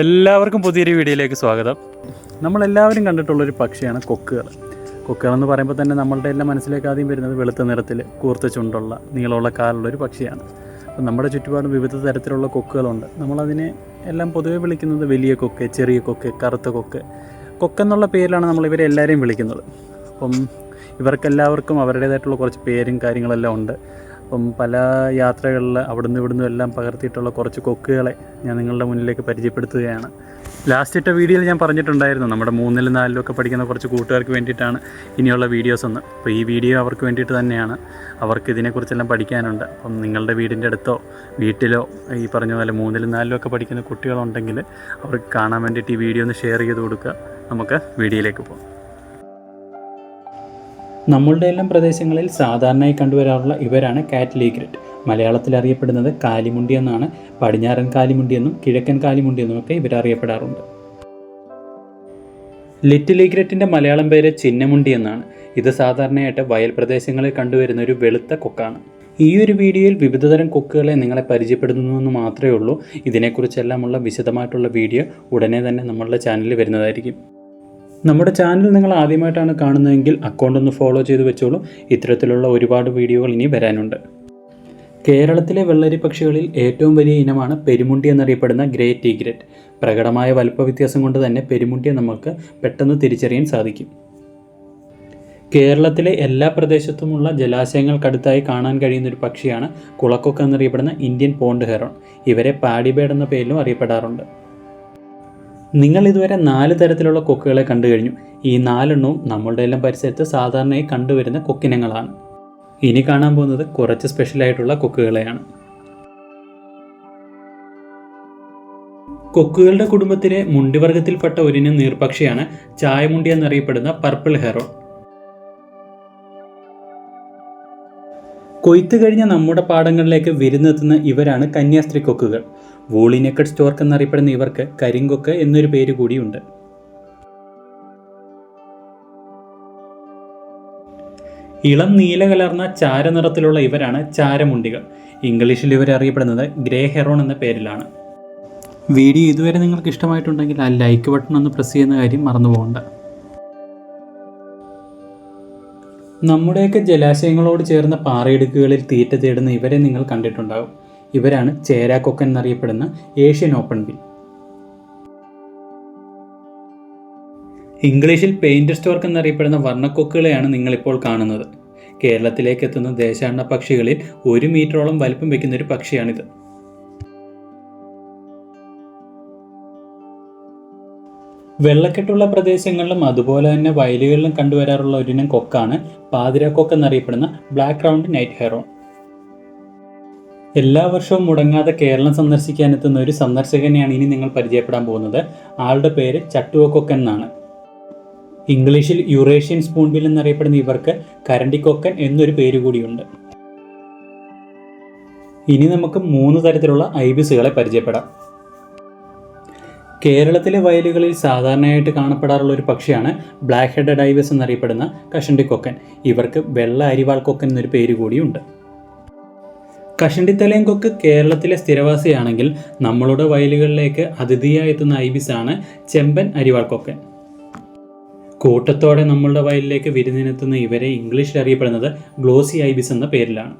എല്ലാവർക്കും പുതിയൊരു വീഡിയോയിലേക്ക് സ്വാഗതം. നമ്മളെല്ലാവരും കണ്ടിട്ടുള്ളൊരു പക്ഷിയാണ് കൊക്കുകൾ. കൊക്കുകളെന്ന് പറയുമ്പോൾ തന്നെ നമ്മളുടെ എല്ലാം മനസ്സിലേക്ക് ആദ്യം വരുന്നത് വെളുത്ത നിറത്തിൽ കൂർത്ത ചുണ്ടുള്ള നീളമുള്ള കാലുള്ളൊരു പക്ഷിയാണ്. അപ്പം നമ്മുടെ ചുറ്റുപാടും വിവിധ തരത്തിലുള്ള കൊക്കുകളുണ്ട്. നമ്മളതിനെ എല്ലാം പൊതുവെ വിളിക്കുന്നത് വലിയ കൊക്ക്, ചെറിയ കൊക്ക്, കറുത്ത കൊക്ക്. കൊക്കെന്നുള്ള പേരിലാണ് നമ്മളിവരെ എല്ലാവരെയും വിളിക്കുന്നത്. അപ്പം ഇവർക്കെല്ലാവർക്കും അവരുടേതായിട്ടുള്ള കുറച്ച് പേരും കാര്യങ്ങളെല്ലാം ഉണ്ട്. അപ്പം പല യാത്രകളിൽ അവിടുന്ന് ഇവിടുന്ന് എല്ലാം പകർത്തിയിട്ടുള്ള കുറച്ച് കൊക്കുകളെ ഞാൻ നിങ്ങളുടെ മുന്നിലേക്ക് പരിചയപ്പെടുത്തുകയാണ്. ലാസ്റ്റ് ഇട്ട വീഡിയോയിൽ ഞാൻ പറഞ്ഞിട്ടുണ്ടായിരുന്നു നമ്മുടെ 3ലും 4ലും ഒക്കെ പഠിക്കുന്ന കുറച്ച് കൂട്ടുകാർക്ക് വേണ്ടിയിട്ടാണ് ഇനിയുള്ള വീഡിയോസ് ഒന്ന്. അപ്പോൾ ഈ വീഡിയോ അവർക്ക് വേണ്ടിയിട്ട് തന്നെയാണ്. അവർക്ക് ഇതിനെക്കുറിച്ചെല്ലാം പഠിക്കാനുണ്ട്. അപ്പം നിങ്ങളുടെ വീടിൻ്റെ അടുത്തോ വീട്ടിലോ ഈ പറഞ്ഞ പോലെ 3ലും 4ലും ഒക്കെ പഠിക്കുന്ന കുട്ടികളുണ്ടെങ്കിൽ അവർക്ക് കാണാൻ വേണ്ടിയിട്ട് ഈ വീഡിയോ ഒന്ന് ഷെയർ ചെയ്ത് കൊടുക്കുക. നമുക്ക് വീഡിയോയിലേക്ക് പോകാം. നമ്മളുടെ എല്ലാം പ്രദേശങ്ങളിൽ സാധാരണയായി കണ്ടുവരാറുള്ള ഇവരാണ് കാറ്റ്ൽ ഈഗ്രറ്റ്. മലയാളത്തിൽ അറിയപ്പെടുന്നത് കാലിമുണ്ടി എന്നാണ്. പടിഞ്ഞാറൻ കാലിമുണ്ടി എന്നും കിഴക്കൻ കാലിമുണ്ടി എന്നും ഒക്കെ ഇവരറിയപ്പെടാറുണ്ട്. ലിറ്റിൽ ഈഗ്രറ്റിൻ്റെ മലയാളം പേര് ചിന്നമുണ്ടി എന്നാണ്. ഇത് സാധാരണയായിട്ട് വയൽ പ്രദേശങ്ങളിൽ കണ്ടുവരുന്ന ഒരു വെളുത്ത കൊക്കാണ്. ഈ ഒരു വീഡിയോയിൽ വിവിധതരം കൊക്കുകളെ നിങ്ങളെ പരിചയപ്പെടുത്തുന്നുവെന്ന് മാത്രമേ ഉള്ളൂ. ഇതിനെക്കുറിച്ചെല്ലാമുള്ള വിശദമായിട്ടുള്ള വീഡിയോ ഉടനെ തന്നെ നമ്മളുടെ ചാനലിൽ വരുന്നതായിരിക്കും. നമ്മുടെ ചാനൽ നിങ്ങൾ ആദ്യമായിട്ടാണ് കാണുന്നതെങ്കിൽ അക്കൗണ്ട് ഒന്ന് ഫോളോ ചെയ്ത് വെച്ചോളൂ. ഇത്തരത്തിലുള്ള ഒരുപാട് വീഡിയോകൾ ഇനി വരാനുണ്ട്. കേരളത്തിലെ വെള്ളരി പക്ഷികളിൽ ഏറ്റവും വലിയ ഇനമാണ് പെരുമുണ്ടി എന്നറിയപ്പെടുന്ന ഗ്രേറ്റ് ഈഗ്രറ്റ്. പ്രകടമായ വലുപ്പ വ്യത്യാസം കൊണ്ട് തന്നെ പെരുമുണ്ടിയെ നമുക്ക് പെട്ടെന്ന് തിരിച്ചറിയാൻ സാധിക്കും. കേരളത്തിലെ എല്ലാ പ്രദേശത്തുമുള്ള ജലാശയങ്ങൾക്കടുത്തായി കാണാൻ കഴിയുന്ന ഒരു പക്ഷിയാണ് കുളക്കൊക്ക് എന്നറിയപ്പെടുന്ന ഇന്ത്യൻ പോണ്ട് ഹെറോൺ. ഇവരെ പാഡി ബേർഡ് എന്ന പേരിലും അറിയപ്പെടാറുണ്ട്. നിങ്ങൾ ഇതുവരെ 4 തരത്തിലുള്ള കൊക്കുകളെ കണ്ടു കഴിഞ്ഞു. ഈ 4എണ്ണവും നമ്മളുടെ എല്ലാം പരിസരത്ത് സാധാരണയായി കണ്ടുവരുന്ന കൊക്കിനങ്ങളാണ്. ഇനി കാണാൻ പോകുന്നത് കുറച്ച് സ്പെഷ്യലായിട്ടുള്ള കൊക്കുകളെയാണ്. കൊക്കുകളുടെ കുടുംബത്തിലെ മുണ്ടിവർഗത്തിൽപ്പെട്ട ഒരിനം നീർപക്ഷിയാണ് ചായമുണ്ടി എന്നറിയപ്പെടുന്ന പർപ്പിൾ ഹെറോൺ. കൊയ്ത്ത് കഴിഞ്ഞ നമ്മുടെ പാടങ്ങളിലേക്ക് വിരുന്നെത്തുന്ന ഇവരാണ് കന്യാസ്ത്രീ കൊക്കുകൾ. വൂളി നെക്കഡ് സ്റ്റോർക്ക് എന്നറിയപ്പെടുന്ന ഇവർക്ക് കരിങ്കൊക്ക് എന്നൊരു പേര് കൂടിയുണ്ട്. ഇളം നീല കലർന്ന ചാരനിറത്തിലുള്ള ഇവരാണ് ചാരമുണ്ടികൾ. ഇംഗ്ലീഷിൽ ഇവർ അറിയപ്പെടുന്നത് ഗ്രേ ഹെറോൺ എന്ന പേരിലാണ്. വീഡിയോ ഇതുവരെ നിങ്ങൾക്ക് ഇഷ്ടമായിട്ടുണ്ടെങ്കിൽ ആ ലൈക്ക് ബട്ടൺ ഒന്ന് പ്രസ് ചെയ്യുന്ന കാര്യം മറന്നു പോകണ്ട. നമ്മുടെയൊക്കെ ജലാശയങ്ങളോട് ചേർന്ന പാറയിടുക്കുകളിൽ തീറ്റ തേടുന്ന ഇവരെ നിങ്ങൾ കണ്ടിട്ടുണ്ടാകും. ഇവരാണ് ചേരാക്കൊക്കൻ എന്നറിയപ്പെടുന്ന ഏഷ്യൻ ഓപ്പൺ ബിൽ. ഇംഗ്ലീഷിൽ പെയിൻറ് സ്റ്റോർക്ക് എന്നറിയപ്പെടുന്ന വർണ്ണക്കൊക്കുകളെയാണ് നിങ്ങളിപ്പോൾ കാണുന്നത്. കേരളത്തിലേക്ക് എത്തുന്ന ദേശാടന പക്ഷികളിൽ 1 മീറ്ററോളം വലിപ്പം വയ്ക്കുന്ന ഒരു പക്ഷിയാണിത്. വെള്ളക്കെട്ടുള്ള പ്രദേശങ്ങളിലും അതുപോലെ തന്നെ വയലുകളിലും കണ്ടുവരാറുള്ള ഒരിനം കൊക്കാണ് പാതിരാക്കൊക്ക് എന്നറിയപ്പെടുന്ന ബ്ലാക്ക് റൗണ്ട് നൈറ്റ് ഹെറോൺ. എല്ലാ വർഷവും മുടങ്ങാതെ കേരളം സന്ദർശിക്കാനെത്തുന്ന ഒരു സന്ദർശകനെയാണ് ഇനി നിങ്ങൾ പരിചയപ്പെടാൻ പോകുന്നത്. ആളുടെ പേര് ചട്ടുവക്കൊക്കൻ എന്നാണ്. ഇംഗ്ലീഷിൽ യുറേഷ്യൻ സ്പൂൺബിൽ എന്നറിയപ്പെടുന്ന ഇവർക്ക് കരണ്ടിക്കൊക്കൻ എന്നൊരു പേര് കൂടിയുണ്ട്. ഇനി നമുക്ക് 3 തരത്തിലുള്ള ഐബിസുകളെ പരിചയപ്പെടാം. കേരളത്തിലെ വയലുകളിൽ സാധാരണയായിട്ട് കാണപ്പെടാറുള്ള ഒരു പക്ഷിയാണ് ബ്ലാക്ക് ഹെഡഡ് ഐബിസ് എന്നറിയപ്പെടുന്ന കഷണ്ടിക്കൊക്കൻ. ഇവർക്ക് വെള്ള അരിവാൾ കൊക്കൻ എന്നൊരു പേര് കൂടിയുണ്ട്. കഷണ്ടിത്തലയൻ കൊക്ക് കേരളത്തിലെ സ്ഥിരവാസിയാണെങ്കിൽ നമ്മളുടെ വയലുകളിലേക്ക് അതിഥിയായി എത്തുന്ന ഐബിസാണ് ചെമ്പൻ അരിവാൾ കൊക്കൻ. കൂട്ടത്തോടെ നമ്മളുടെ വയലിലേക്ക് വിരുന്നിനെത്തുന്ന ഇവരെ ഇംഗ്ലീഷിൽ അറിയപ്പെടുന്നത് ഗ്ലോസി ഐബിസ് എന്ന പേരിലാണ്.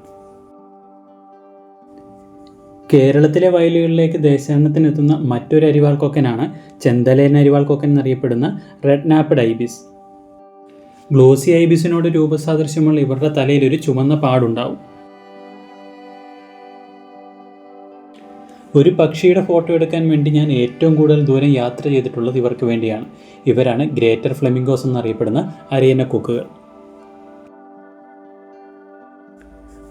കേരളത്തിലെ വയലുകളിലേക്ക് ദേശാടനത്തിനെത്തുന്ന മറ്റൊരു അരിവാൾ കൊക്കനാണ് ചെന്തലേൻ അരിവാൾ കൊക്കൻ എന്നറിയപ്പെടുന്ന റെഡ് നാപ്പഡ് ഐബിസ്. ഗ്ലോസി ഐബിസിനോട് രൂപസാദൃശ്യമുള്ള ഇവരുടെ തലയിൽ ഒരു ചുമന്ന പാടുണ്ടാവും. ഒരു പക്ഷിയുടെ ഫോട്ടോ എടുക്കാൻ വേണ്ടി ഞാൻ ഏറ്റവും കൂടുതൽ ദൂരം യാത്ര ചെയ്തിട്ടുള്ളത് ഇവർക്ക് വേണ്ടിയാണ്. ഇവരാണ് ഗ്രേറ്റർ ഫ്ലെമിംഗോസ് എന്നറിയപ്പെടുന്ന അരയന്ന കൊക്കുകൾ.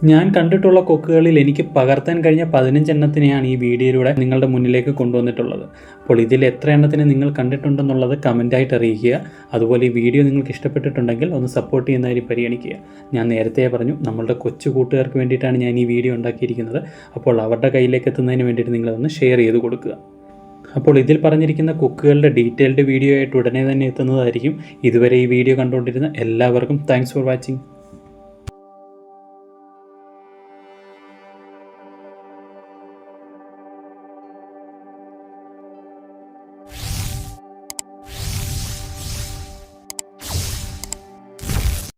ഞാൻ കണ്ടിട്ടുള്ള കൊക്കുകളിൽ എനിക്ക് പകർത്താൻ കഴിഞ്ഞ 15 എണ്ണത്തിനെയാണ് ഈ വീഡിയോയിലൂടെ നിങ്ങളുടെ മുന്നിലേക്ക് കൊണ്ടുവന്നിട്ടുള്ളത്. അപ്പോൾ ഇതിൽ എത്ര എണ്ണത്തിനെ നിങ്ങൾ കണ്ടിട്ടുണ്ടെന്നുള്ളത് കമൻറ്റായിട്ട് അറിയിക്കുക. അതുപോലെ ഈ വീഡിയോ നിങ്ങൾക്ക് ഇഷ്ടപ്പെട്ടിട്ടുണ്ടെങ്കിൽ ഒന്ന് സപ്പോർട്ട് ചെയ്യുന്ന കാര്യം പരിഗണിക്കുക. ഞാൻ നേരത്തെ പറഞ്ഞു നമ്മളുടെ കൊച്ചു കൂട്ടുകാർക്ക് വേണ്ടിയിട്ടാണ് ഞാൻ ഈ വീഡിയോ ഉണ്ടാക്കിയിരിക്കുന്നത്. അപ്പോൾ അവരുടെ കയ്യിലേക്ക് എത്തുന്നതിന് വേണ്ടിയിട്ട് നിങ്ങളതൊന്ന് ഷെയർ ചെയ്ത് കൊടുക്കുക. അപ്പോൾ ഇതിൽ പറഞ്ഞിരിക്കുന്ന കൊക്കുകളുടെ ഡീറ്റെയിൽഡ് വീഡിയോ ആയിട്ട് ഉടനെ തന്നെ എത്തുന്നതായിരിക്കും. ഇതുവരെ ഈ വീഡിയോ കണ്ടുകൊണ്ടിരുന്ന എല്ലാവർക്കും താങ്ക്സ് ഫോർ വാച്ചിങ്.